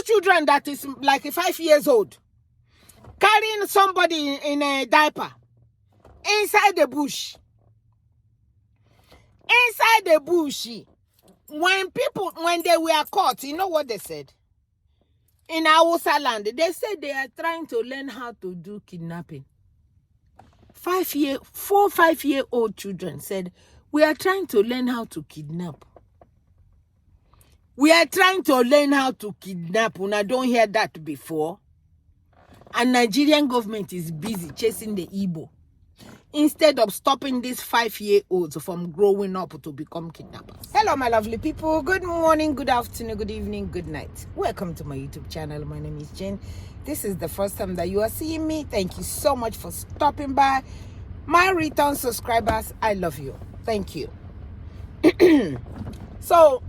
two children that is like 5 years old, carrying somebody in a diaper inside the bush. Inside the bush. When they were caught, you know what they said? In Hausa land, they said they are trying to learn how to do kidnapping. 5-year-old children said, we are trying to learn how to kidnap. We are trying to learn how to kidnap. When I don't hear that before. And Nigerian government is busy chasing the IGBO instead of stopping these 5-year-olds from growing up to become kidnappers. Hello, my lovely people. Good morning, good afternoon, good evening, good night. Welcome to my YouTube channel. My name is Jane. This is the first time that you are seeing me. Thank you so much for stopping by. My return subscribers, I love you. Thank you. So,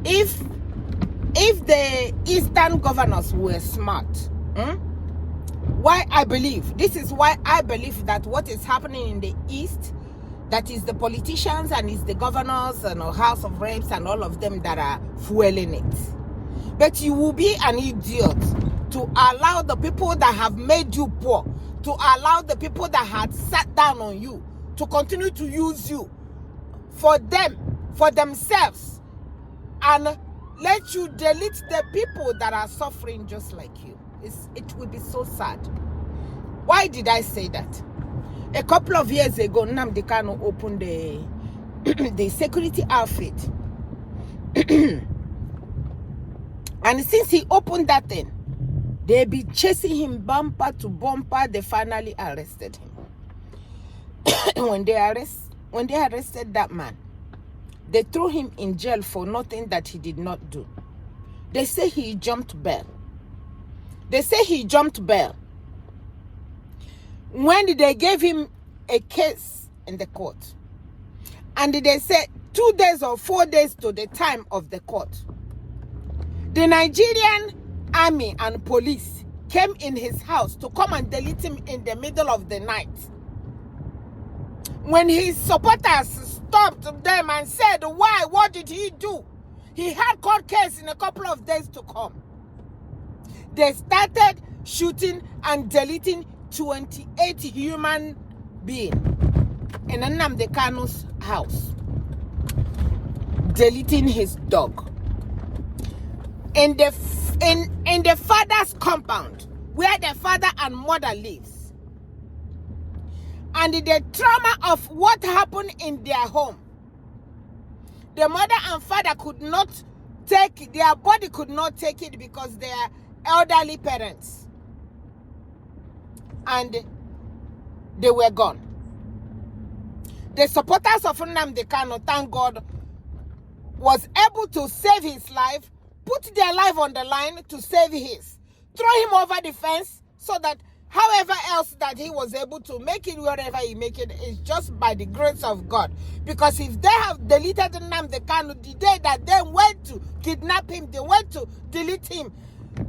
if the Eastern governors were smart, why I believe that what is happening in the East, that is the politicians and is the governors and House of Reps and all of them that are fueling it. But you will be an idiot to allow the people that have made you poor, to allow the people that had sat down on you to continue to use you for themselves, and let you delete the people that are suffering just like you. It will be so sad. Why did I say that? A couple of years ago, Nnamdi Kanu opened the security outfit. And since he opened that thing, they be chasing him bumper to bumper. They finally arrested him. When they arrested that man, they threw him in jail for nothing that he did not do. They say he jumped bail. When they gave him a case in the court, and they said 2 days or 4 days to the time of the court, the Nigerian army and police came in his house to come and delete him in the middle of the night. When his supporters stopped them and said, why? What did he do? He had court case in a couple of days to come. They started shooting and deleting 28 human beings in Nnamdi Kanu's house. Deleting his dog. In the father's compound, where the father and mother lives. And the trauma of what happened in their home. The mother and father could not take it, their body could not take it because they are elderly parents. And they were gone. The supporters of Nnamdi Kanu, thank God, was able to save his life, put their life on the line to save his. Throw him over the fence so that however else that he was able to make it wherever he make it is just by the grace of God. Because if they have deleted Nnamdi Kanu the day that they went to kidnap him, they went to delete him,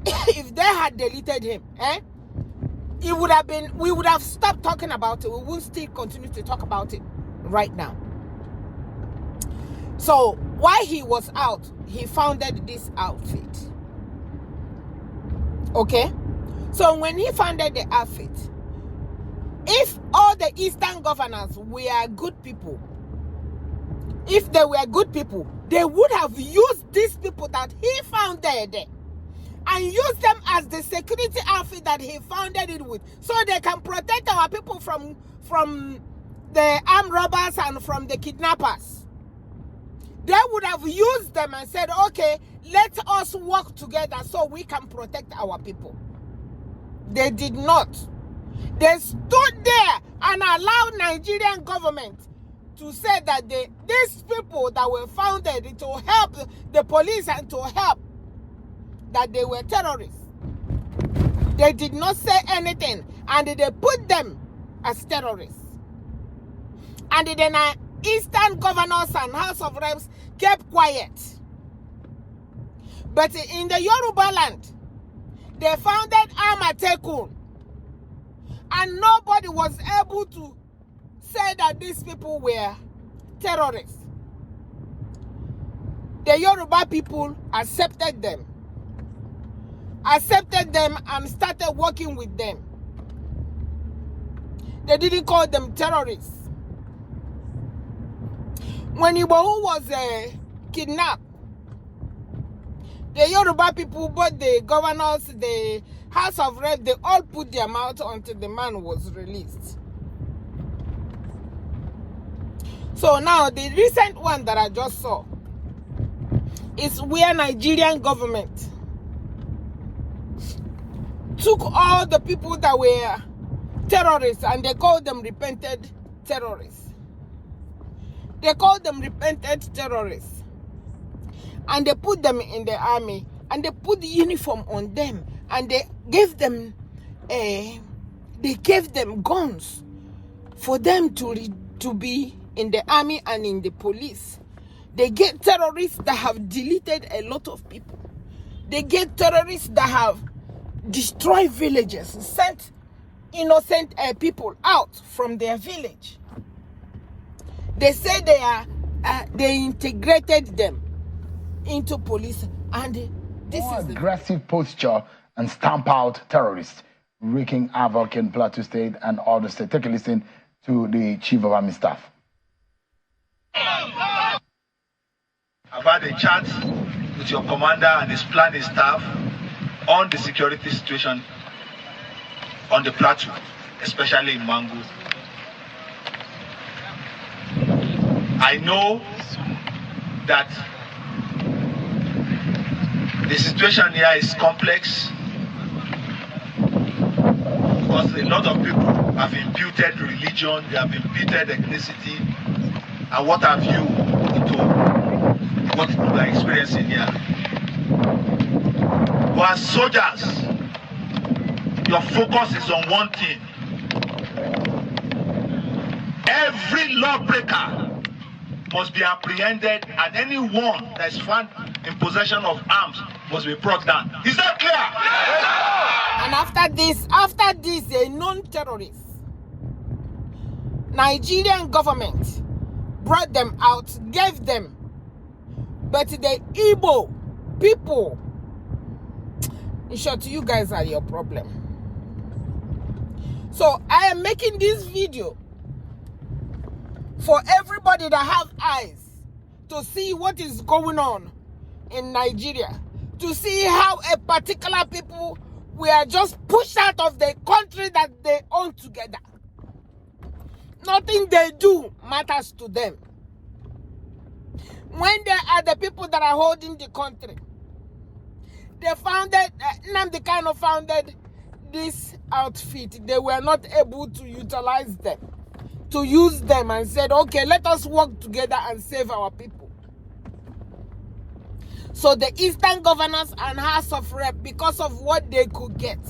if they had deleted him, it would have been, we would have stopped talking about it. We will still continue to talk about it right now. So while he was out, he founded this outfit. Okay? So when he founded the outfit, if all the Eastern governors were good people, if they were good people, they would have used these people that he founded and used them as the security outfit that he founded it with, so they can protect our people from the armed robbers and from the kidnappers. They would have used them and said, okay, let us work together so we can protect our people. They did not. They stood there and allowed Nigerian government to say that these people that were founded to help the police and to help, that they were terrorists. They did not say anything, and they put them as terrorists. And the Eastern governors and House of Reps kept quiet. But in the Yoruba land, they founded Amatekun, and nobody was able to say that these people were terrorists. the Yoruba people accepted them and started working with them. They didn't call them terrorists. When Igbo was kidnapped, the Yoruba people, both the governors, the House of Reps, they all put their mouth until the man was released. So now the recent one that I just saw is where Nigerian government took all the people that were terrorists and they called them repented terrorists. They called them repented terrorists. And they put them in the army and they put the uniform on them and they gave them guns for them to be in the army and in the police. They get terrorists that have deleted a lot of people. They get terrorists that have destroyed villages, sent innocent people out from their village. They say they integrated them into police, and this is aggressive posture and stamp out terrorists wreaking havoc in Plateau State and other states. Take a listen to the Chief of Army Staff. I've had a chat with your commander and his planning staff on the security situation on the plateau, especially in Mangu. I know that the situation here is complex because a lot of people have imputed religion, they have imputed ethnicity, and what have you into what we are experiencing here. But as soldiers, your focus is on one thing. Every lawbreaker must be apprehended, and anyone that is found in possession of arms must be brought down. Is that clear? And after this, a non-terrorist, Nigerian government brought them out, gave them, but the Igbo people, in short, you guys are your problem. So I am making this video for everybody that have eyes to see what is going on in Nigeria, to see how a particular people were just pushed out of the country that they own together. Nothing they do matters to them. When they are the people that are holding the country, they founded, Nnamdi Kanu founded this outfit. They were not able to utilize them, to use them, and said, okay, let us work together and save our people. So the Eastern governors and House of Reps, because of what they could get,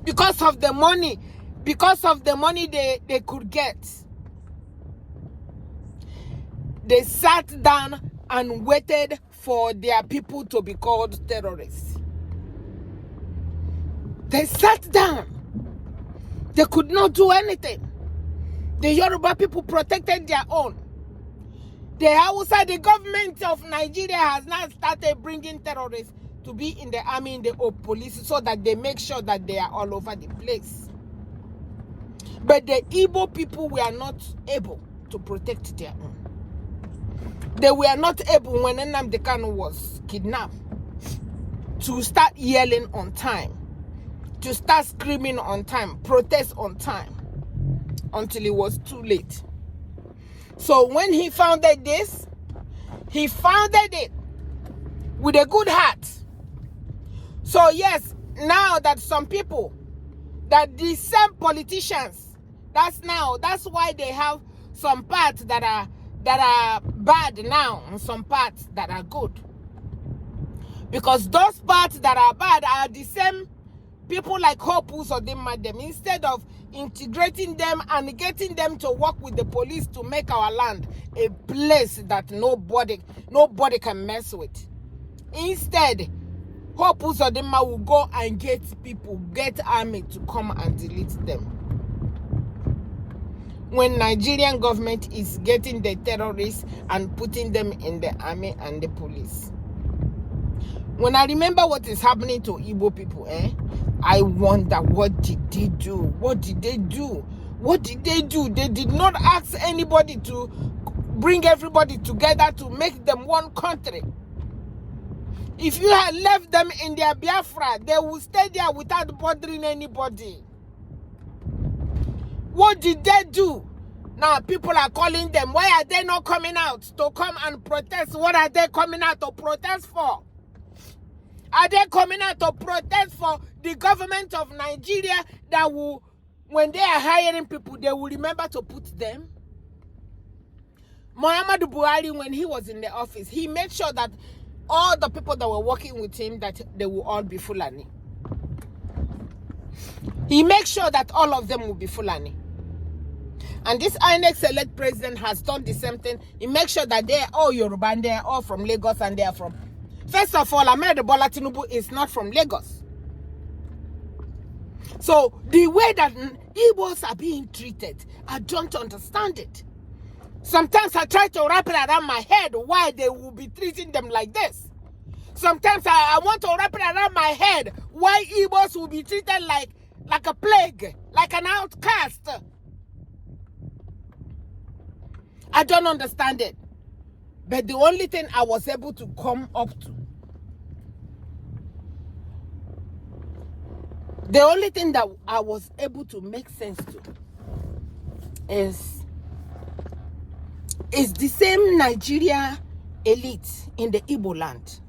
because of the money they could get, they sat down and waited for their people to be called terrorists. They sat down. They could not do anything. The Yoruba people protected their own. The Hausa, the government of Nigeria has now started bringing terrorists to be in the army, in the police, so that they make sure that they are all over the place. But the Igbo people were not able to protect their own. They were not able, when Nnamdi Kanu was kidnapped, to start yelling on time, to start screaming on time, protest on time, until it was too late. So when he founded this, he founded it with a good heart. So yes, now that some people, that the same politicians, that's why they have some parts that are bad now and some parts that are good. Because those parts that are bad are the same people like Hope Uzodimma. Instead of integrating them and getting them to work with the police to make our land a place that nobody can mess with. Instead, Hope Uzodimma will go and get army to come and delete them. when Nigerian government is getting the terrorists and putting them in the army and the police. When I remember what is happening to Igbo people, I wonder, what did they do? What did they do? What did they do? They did not ask anybody to bring everybody together to make them one country. If you had left them in their Biafra, they would stay there without bothering anybody. What did they do? Now people are calling them. Why are they not coming out to come and protest? What are they coming out to protest for? Are they coming out to protest for the government of Nigeria that will, when they are hiring people, they will remember to put them? Muhammadu Buhari, when he was in the office, he made sure that all the people that were working with him, that they will all be Fulani. He makes sure that all of them will be Fulani. And this INEC select president has done the same thing. He makes sure that they are all Yoruba and they are all from Lagos and they are from... First of all, Ahmed Bola Tinubu is not from Lagos. So the way that Igbos are being treated, I don't understand it. Sometimes I try to wrap it around my head why they will be treating them like this. Sometimes I want to wrap it around my head why Igbos will be treated like a plague, like an outcast. I don't understand it. But the only thing I was able to come up to, the only thing that I was able to make sense to is the same Nigeria elite in the Igbo land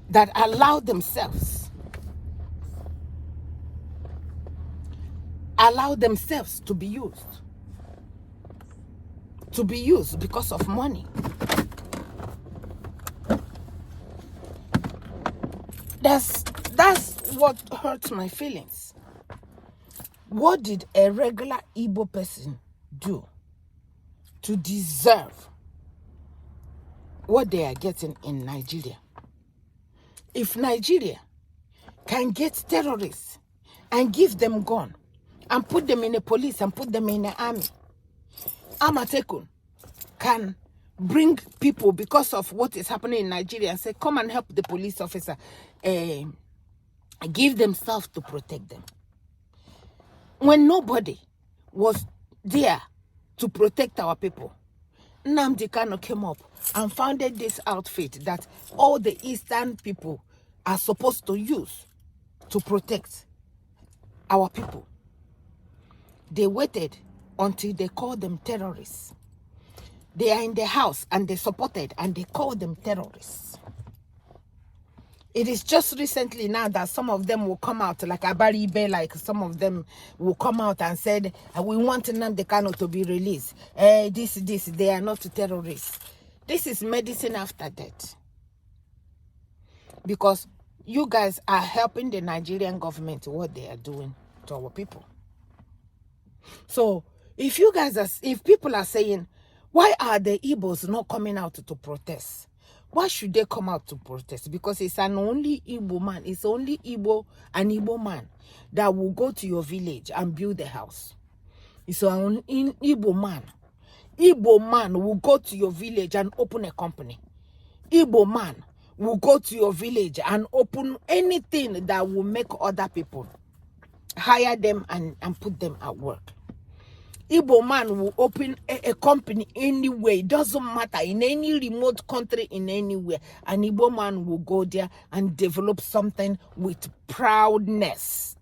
that allowed themselves to be used because of money. That's what hurts my feelings. What did a regular Igbo person do to deserve what they are getting in Nigeria? If Nigeria can get terrorists and give them gun and put them in the police and put them in the army, Amatekun can bring people because of what is happening in Nigeria and say, come and help the police officer, give themselves to protect them. When nobody was there to protect our people, Nnamdi Kanu came up and founded this outfit that all the Eastern people are supposed to use to protect our people. They waited until they called them terrorists. They are in the house and they supported and they called them terrorists. It is just recently now that some of them will come out, like Abaribe, like some of them will come out and said, we want Nnamdi Kanu to be released. They are not terrorists. This is medicine after death. Because you guys are helping the Nigerian government what they are doing to our people. So if people are saying, why are the Igbos not coming out to protest? Why should they come out to protest? Because it's an only Igbo man. It's only an Igbo man that will go to your village and build a house. It's an Igbo man. Igbo man will go to your village and open a company. Igbo man will go to your village and open anything that will make other people hire them and put them at work. Igbo man will open a company anywhere. It doesn't matter. In any remote country, in anywhere. An Igbo man will go there and develop something with proudness.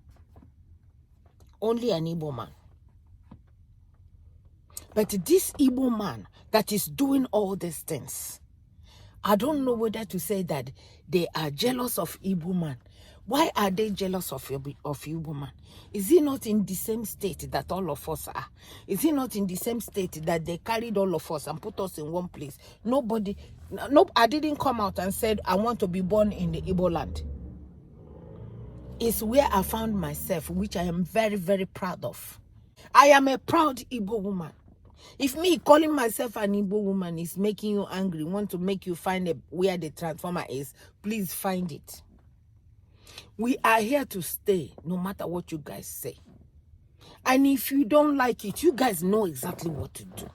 Only an Igbo man. But this Igbo man that is doing all these things, I don't know whether to say that they are jealous of Igbo man. Why are they jealous of Igbo man? Is he not in the same state that all of us are? Is he not in the same state that they carried all of us and put us in one place? I didn't come out and said, I want to be born in the Igbo land. It's where I found myself, which I am very, very proud of. I am a proud Igbo woman. If me calling myself an Igbo woman is making you angry, want to make you find where the transformer is, please find it. We are here to stay, no matter what you guys say. And if you don't like it, you guys know exactly what to do.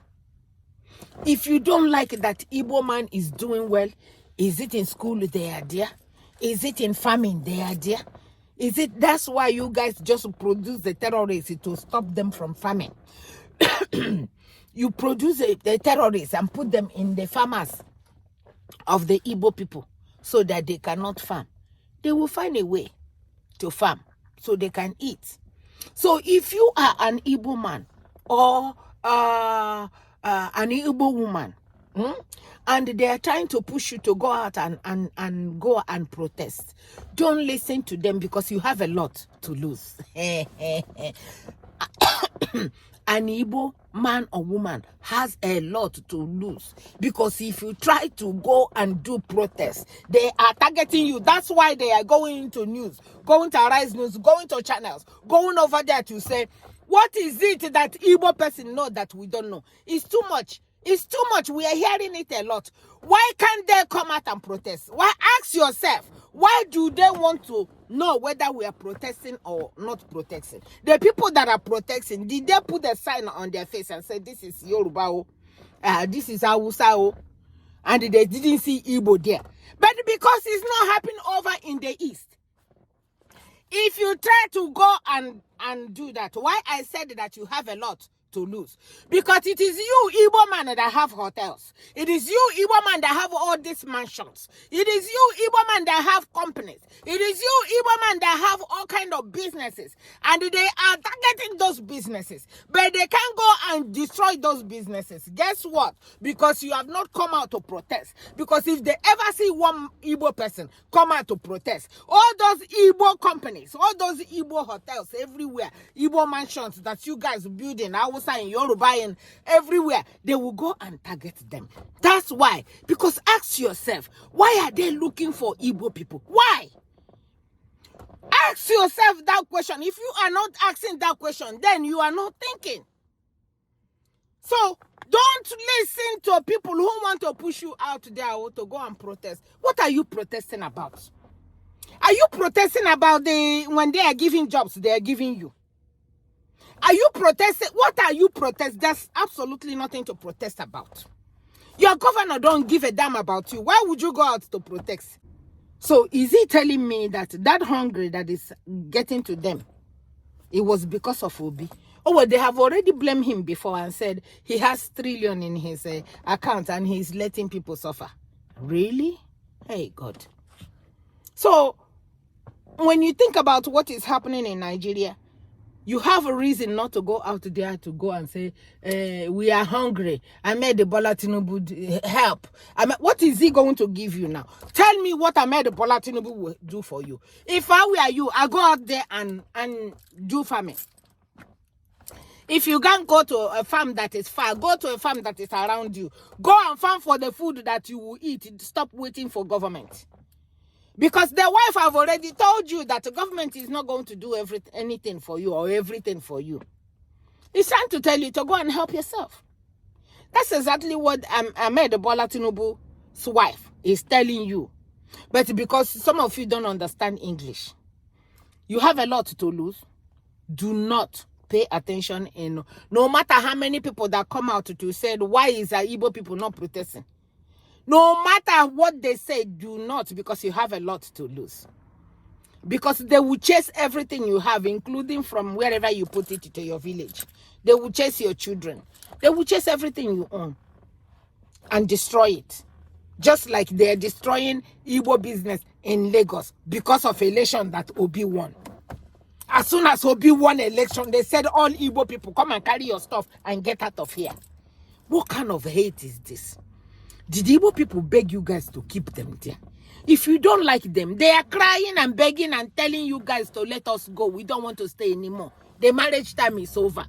If you don't like that Igbo man is doing well, is it in school they are there? Is it in farming they are there? Is it that's why you guys just produce the terrorists to stop them from farming? You produce the terrorists and put them in the farmers of the Igbo people so that they cannot farm. They will find a way to farm so they can eat. So if you are an Igbo man or an Igbo woman, and they are trying to push you to go out and go and protest, don't listen to them because you have a lot to lose. An Igbo man or woman has a lot to lose because if you try to go and do protests, they are targeting you. That's why they are going into news, going to Arise News, going to channels, going over there to say, what is it that Igbo person know that we don't know? It's too much. It's too much. We are hearing it a lot. Why can't they come out and protest? Why? Ask yourself, why do they want to know whether we are protesting or not protesting? The people that are protesting, did they put a sign on their face and say, this is Yoruba, this is Hausa, and they didn't see Igbo there? But because it's not happening over in the East, if you try to go and do that, why I said that you have a lot to lose? Because it is you, Igbo man, that have hotels. It is you, Igbo man, that have all these mansions. It is you, Igbo man, that have companies. It is you, Igbo man, that have all kind of businesses. And they are targeting those businesses. But they can't go and destroy those businesses. Guess what? Because you have not come out to protest. Because if they ever see one Igbo person come out to protest, all those Igbo companies, all those Igbo hotels everywhere, Igbo mansions that you guys building, Hausa and Yoruba and everywhere, they will go and target them. That's why. Because ask yourself, why are they looking for Igbo people? Why? Ask yourself that question. If you are not asking that question, then you are not thinking. So don't listen to people who want to push you out there or to go and protest. What are you protesting about? Are you protesting about when they are giving jobs, they are giving you? Are you protesting? What are you protesting? There's absolutely nothing to protest about. Your governor don't give a damn about you. Why would you go out to protest? So is he telling me that hunger that is getting to them, it was because of Obi? Oh, well, they have already blamed him before and said he has trillion in his account and he's letting people suffer. Really? Hey, God. So when you think about what is happening in Nigeria, you have a reason not to go out there to go and say, we are hungry. Ahmed Bola Tinubu help. What is he going to give you now? Tell me what Ahmed Bola Tinubu will do for you. If I were you, I go out there and do farming. If you can't go to a farm that is far, go to a farm that is around you. Go and farm for the food that you will eat. Stop waiting for government. Because the wife have already told you that the government is not going to do anything for you or everything for you. It's time to tell you to go and help yourself. That's exactly what Ahmed Bola Tinubu's wife is telling you. But because some of you don't understand English, you have a lot to lose. Do not pay attention in no matter how many people that come out to say, why is the Igbo people not protesting? No matter what they say, do not, because you have a lot to lose. Because they will chase everything you have, including from wherever you put it to your village. They will chase your children. They will chase everything you own and destroy it. Just like they're destroying Igbo business in Lagos because of election that Obi won. As soon as Obi won election, they said all Igbo people, come and carry your stuff and get out of here. What kind of hate is this? Did Igbo people beg you guys to keep them there? If you don't like them, they are crying and begging and telling you guys to let us go. We don't want to stay anymore. The marriage time is over.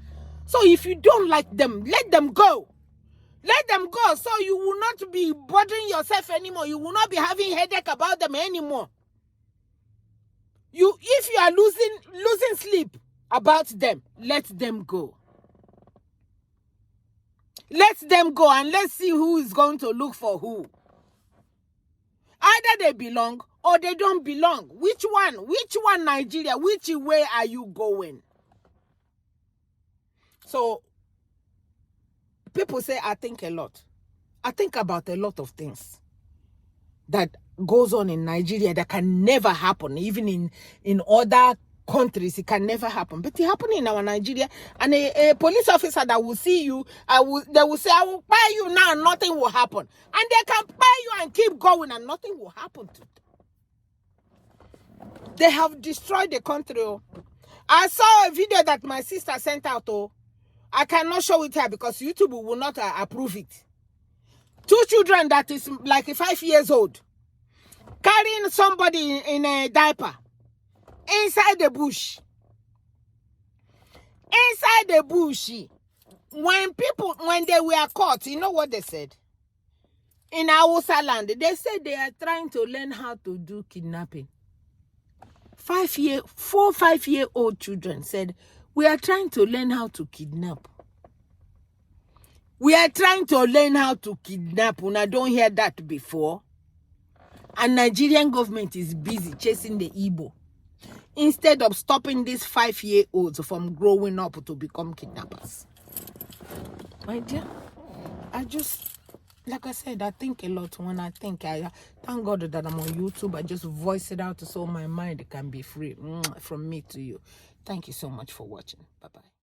So if you don't like them, let them go. Let them go so you will not be bothering yourself anymore. You will not be having headache about them anymore. If you are losing sleep about them, let them go. Let them go and let's see who is going to look for who. Either they belong or they don't belong. Which one? Which one, Nigeria? Which way are you going? So people say I think a lot. I think about a lot of things that goes on in Nigeria that can never happen. Even in other countries, it can never happen. But it happened in our Nigeria. And a police officer that will see you, they will say, I will buy you now, and nothing will happen. And they can buy you and keep going, and nothing will happen to them. They have destroyed the country. I saw a video that my sister sent out. I cannot show it here because YouTube will not approve it. 2 children that is like 5 years old carrying somebody in a diaper inside the bush. Inside the bush. When they were caught, you know what they said? In Hausa land, they said they are trying to learn how to do kidnapping. 4-5-year-old children said, we are trying to learn how to kidnap. We are trying to learn how to kidnap. When I don't hear that before. And Nigerian government is busy chasing the IGBO instead of stopping these 5-year-olds from growing up to become kidnappers. My dear, like I said, I think a lot. When I think, I thank God that I'm on YouTube. I just voice it out so my mind can be free from me to you. Thank you so much for watching. Bye-bye.